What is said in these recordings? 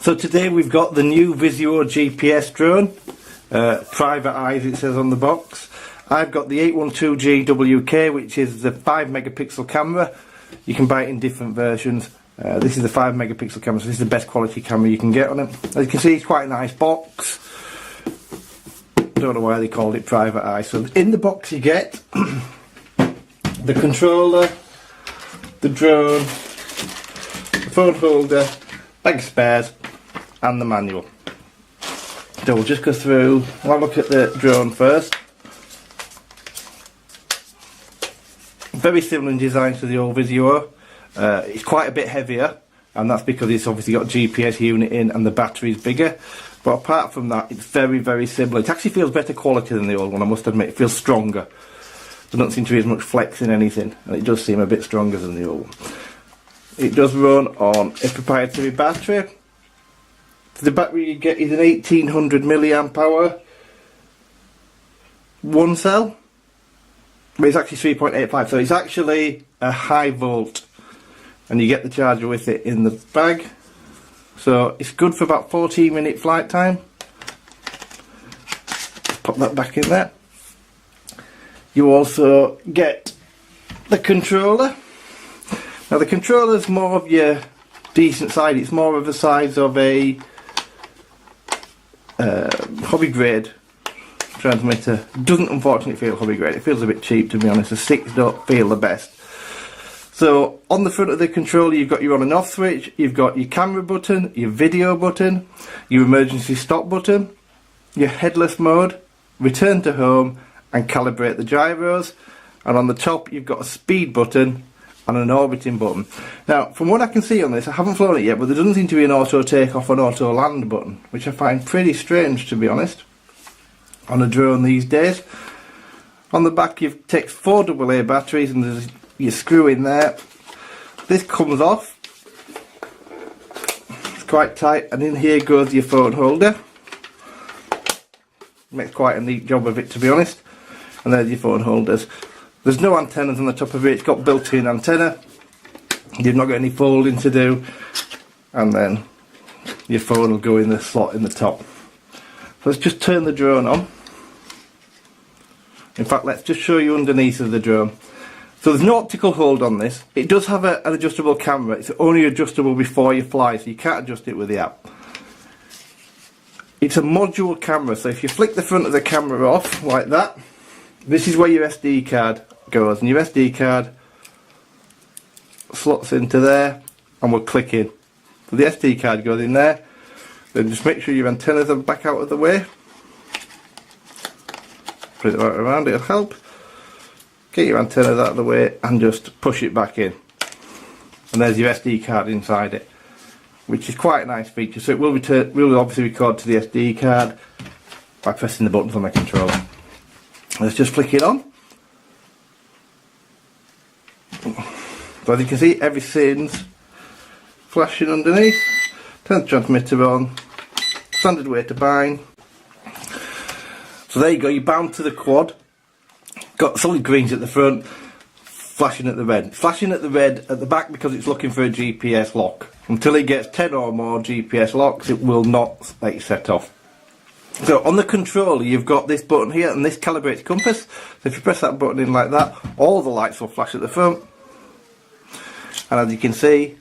So today we've got the new Visuo GPS drone, private eyes it says on the box. I've got the 812 GWK, which is the 5 megapixel camera. You can buy it in different versions. This is the 5 megapixel camera, so this is the best quality camera you can get on it. As you can see, it's quite a nice box. Don't know why they called it private eye. So in the box you get the controller, the drone, the phone holder, bag of spares, and the manual. So we'll just go through. I'll look at the drone first. Very similar in design to the old Visuo. It's quite a bit heavier, and that's because it's obviously got a GPS unit in and the battery's bigger. But apart from that, it's very, very similar. It actually feels better quality than the old one, I must admit. It feels stronger. There doesn't seem to be as much flex in anything, and it does seem a bit stronger than the old one. It does run on a proprietary battery. The battery you get is an 1800 milliamp hour one cell, but it's actually 3.85, so it's actually a high volt, and you get the charger with it in the bag. So it's good for about 14-minute flight time. Pop that back in there. You also get the controller. Now the controller's more of your decent side. It's more of the size of a hobby grade transmitter. Doesn't unfortunately feel hobby grade. It feels a bit cheap, to be honest. The sticks don't feel the best. So on the front of the controller you've got your on and off switch, you've got your camera button, your video button, your emergency stop button, your headless mode, return to home, and calibrate the gyros. And on the top you've got a speed button and an orbiting button. Now from what I can see on this, I haven't flown it yet, but there doesn't seem to be an auto takeoff and auto land button, which I find pretty strange, to be honest, on a drone these days. On the back you've taken 4 AA batteries, and there's your screw in there. This comes off. It's quite tight, and in here goes your phone holder. Makes quite a neat job of it, to be honest. And there's your phone holders. There's no antennas on the top of it. It's got built-in antenna. You've not got any folding to do. And then your phone will go in the slot in the top. So let's just turn the drone on. In fact, let's just show you underneath of the drone. So there's no optical hold on this. It does have an adjustable camera. It's only adjustable before you fly, so you can't adjust it with the app. It's a module camera, so if you flick the front of the camera off like that, this is where your SD card goes, and your SD card slots into there and will click in. So the SD card goes in there. Then just make sure your antennas are back out of the way. Put it right around, it'll help. Get your antennas out of the way and just push it back in. And there's your SD card inside it, which is quite a nice feature. So it will obviously record to the SD card by pressing the buttons on the controller. Let's just flick it on. So as you can see, everything's flashing underneath. Turn the transmitter on. Standard way to bind. So there you go, you're bound to the quad. Got solid greens at the front, flashing at the red. Flashing at the red at the back because it's looking for a GPS lock. Until it gets 10 or more GPS locks, it will not let you set off. So on the controller you've got this button here, and this calibrates compass. So if you press that button in like that, all the lights will flash at the front. And as you can see,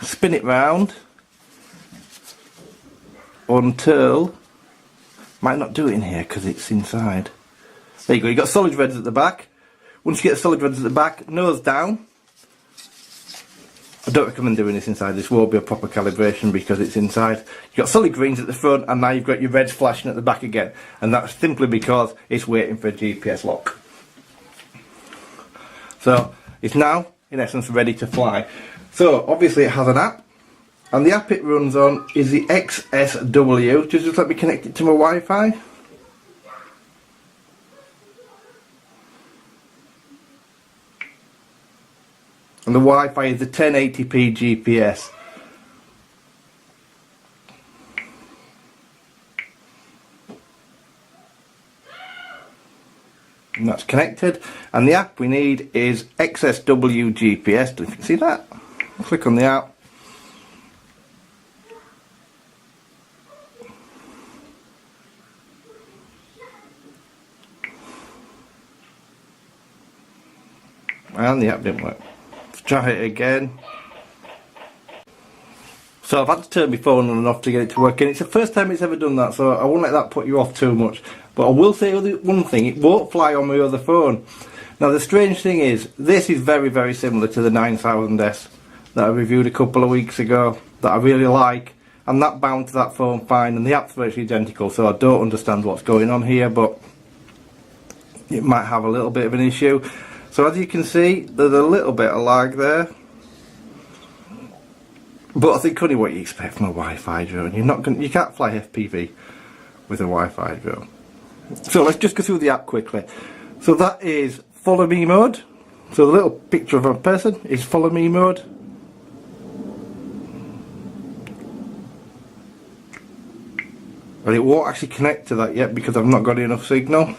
spin it round until, might not do it in here because it's inside. There you go, you've got solid reds at the back. Once you get the solid reds at the back, nose down. I don't recommend doing this inside, this won't be a proper calibration because it's inside. You've got solid greens at the front, and now you've got your reds flashing at the back again. And that's simply because it's waiting for a GPS lock. So it's now, in essence, ready to fly. So obviously it has an app, and the app it runs on is the XSW. Just let me connect it to my Wi-Fi. And the Wi-Fi is the 1080p GPS. And that's connected. And the app we need is XSW GPS. Do you see that? Click on the app. and the app didn't work. Let's try it again. So I've had to turn my phone on and off to get it to work, and it's the first time it's ever done that, so I won't let that put you off too much. But I will say one thing, it won't fly on my other phone. Now the strange thing is, this is very, very similar to the 9000S that I reviewed a couple of weeks ago, that I really like, and that bound to that phone fine, and the app's virtually identical, so I don't understand what's going on here, but it might have a little bit of an issue. So as you can see, there's a little bit of lag there. But I think only what you expect from a Wi-Fi drone. You can't fly FPV with a Wi-Fi drone. So let's just go through the app quickly. So that is follow me mode. So the little picture of a person is follow me mode. And it won't actually connect to that yet because I've not got enough signal.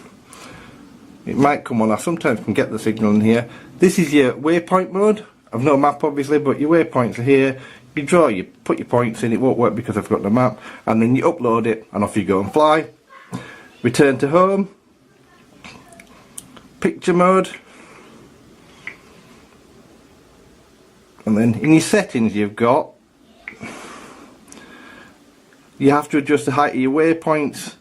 It might come on. I sometimes can get the signal in here. This is your waypoint mode. I've no map obviously, but your waypoints are here. You draw, you put your points in, it won't work because I've got the map, and then you upload it and off you go and fly. Return to home. Picture mode. And then in your settings you have to adjust the height of your waypoints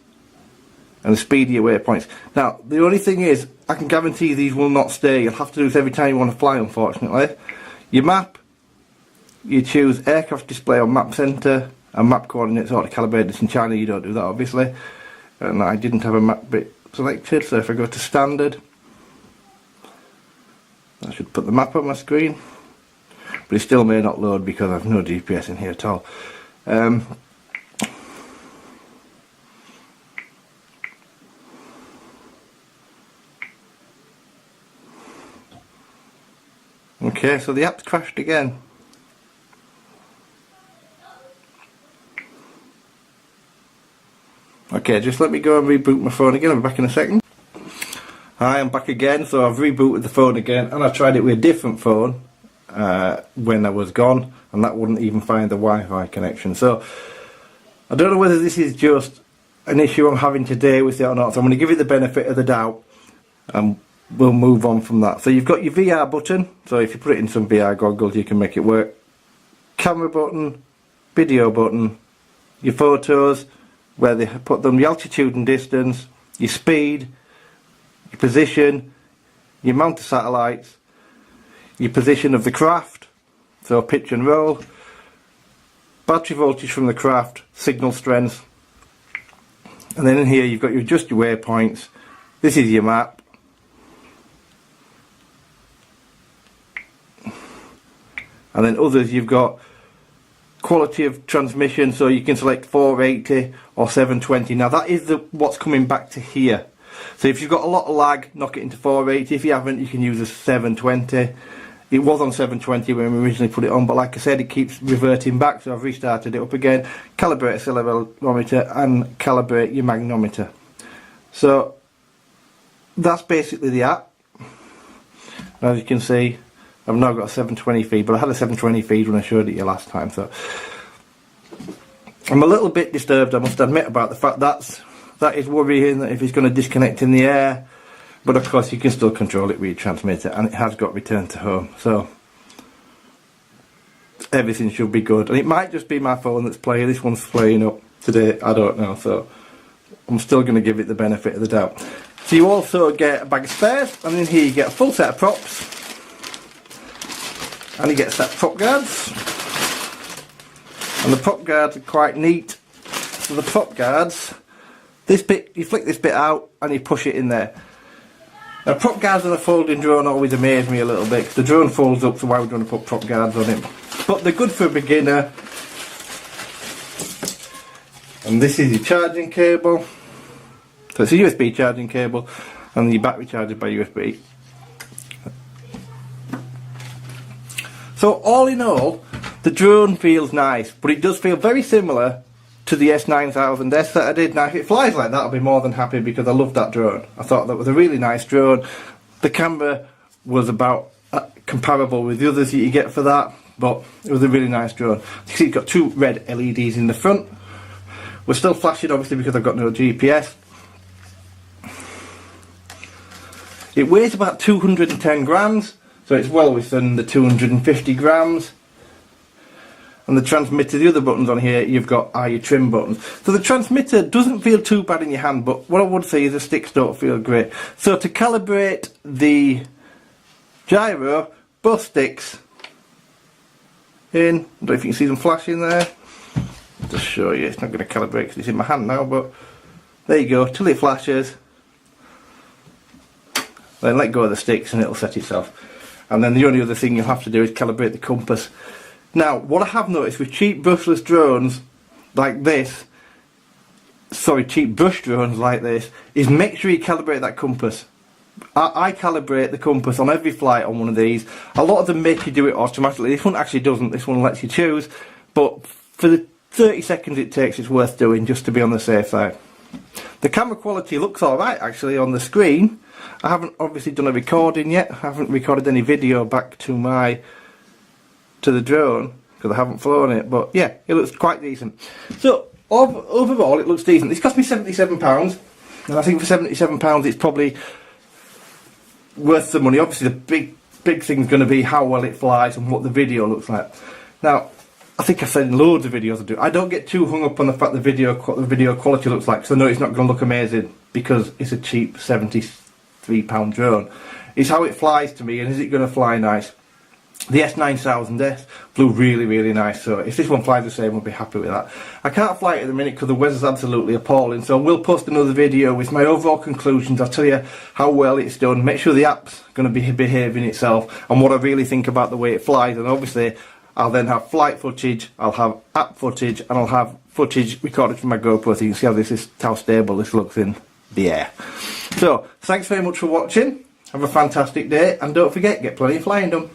and the speed of your waypoints. Now the only thing is, I can guarantee these will not stay. You'll have to do this every time you want to fly, unfortunately. Your map, you choose aircraft display on map center and map coordinates auto calibrated. In China you don't do that obviously, and I didn't have a map bit selected, so if I go to standard, I should put the map on my screen, but it still may not load because I've no GPS in here at all. Okay, so the app's crashed again. Okay, just let me go and reboot my phone again. I'll be back in a second. Hi, I'm back again. So I've rebooted the phone again, and I tried it with a different phone when I was gone, and that wouldn't even find the Wi-Fi connection. So I don't know whether this is just an issue I'm having today with it or not, so I'm going to give it the benefit of the doubt, and we'll move on from that. So you've got your VR button, so if you put it in some VR goggles you can make it work. Camera button, video button, your photos, where they put them, the altitude and distance, your speed, your position, your amount of satellites, your position of the craft, so pitch and roll, battery voltage from the craft, signal strength, and then in here you've got just your waypoints. This is your map, and then others you've got quality of transmission, so you can select 480 or 720. Now that is what's coming back to here. So if you've got a lot of lag, knock it into 480. If you haven't, you can use a 720. It was on 720 when we originally put it on, but like I said, it keeps reverting back, so I've restarted it up again. Calibrate accelerometer and calibrate your magnometer. So that's basically the app. As you can see, I've now got a 720 feed, but I had a 720 feed when I showed it you last time, so I'm a little bit disturbed, I must admit, about the fact that is worrying, that if it's going to disconnect in the air. But of course you can still control it with your transmitter, and it has got return to home, so everything should be good. And it might just be my phone that's playing, this one's playing up today, I don't know, so I'm still going to give it the benefit of the doubt. So you also get a bag of spares, and in here you get a full set of props. And you get a set of prop guards, and the prop guards are quite neat. So the prop guards, this bit, you flick this bit out and you push it in there. Now prop guards on a folding drone always amaze me a little bit, because the drone folds up, so why would you want to put prop guards on it? But they're good for a beginner. And this is your charging cable. So it's a USB charging cable, and your battery charged by USB. So all in all, the drone feels nice, but it does feel very similar to the S9000S that I did. Now if it flies like that, I'll be more than happy, because I loved that drone. I thought that was a really nice drone. The camera was about comparable with the others that you get for that, but it was a really nice drone. You see it's got two red LEDs in the front. We're still flashing obviously because I've got no GPS. It weighs about 210 grams. so it's well within the 250 grams. And the transmitter, the other buttons on here, you've got are your trim buttons. So the transmitter doesn't feel too bad in your hand, but what I would say is the sticks don't feel great. So to calibrate the gyro, both sticks in, I don't know if you can see them flashing there. I'll just show you, it's not going to calibrate because it's in my hand now, but there you go, till it flashes. Then let go of the sticks and it'll set itself. And then the only other thing you have to do is calibrate the compass. Now, what I have noticed with cheap brushless drones like this, cheap brush drones like this, is make sure you calibrate that compass. I calibrate the compass on every flight on one of these. A lot of them make you do it automatically. This one actually doesn't. This one lets you choose. But for the 30 seconds it takes, it's worth doing just to be on the safe side. The camera quality looks alright actually on the screen. I haven't obviously done a recording yet. I haven't recorded any video back to the drone because I haven't flown it, but yeah, it looks quite decent. So overall it looks decent. This cost me £77, and I think for £77 it's probably worth the money. Obviously the big thing is going to be how well it flies and what the video looks like. Now I think I've said in loads of videos I don't get too hung up on the fact the video quality looks like, because I know it's not going to look amazing because it's a cheap £73 drone. It's how it flies to me, and is it going to fly nice? The S9000S flew really, really nice, so if this one flies the same, I'll be happy with that. I can't fly it at the minute because the weather's absolutely appalling, so I will post another video with my overall conclusions. I'll tell you how well it's done, make sure the app's going to be behaving itself, and what I really think about the way it flies. And obviously I'll then have flight footage, I'll have app footage, and I'll have footage recorded from my GoPro, so you can see how stable this looks in the air. So thanks very much for watching, have a fantastic day, and don't forget, get plenty of flying done.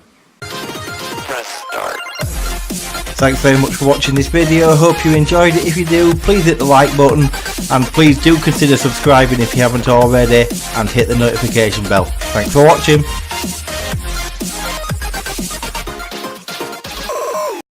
Thanks very much for watching this video. Hope you enjoyed it. If you do, please hit the like button, and please do consider subscribing if you haven't already, and hit the notification bell. Thanks for watching.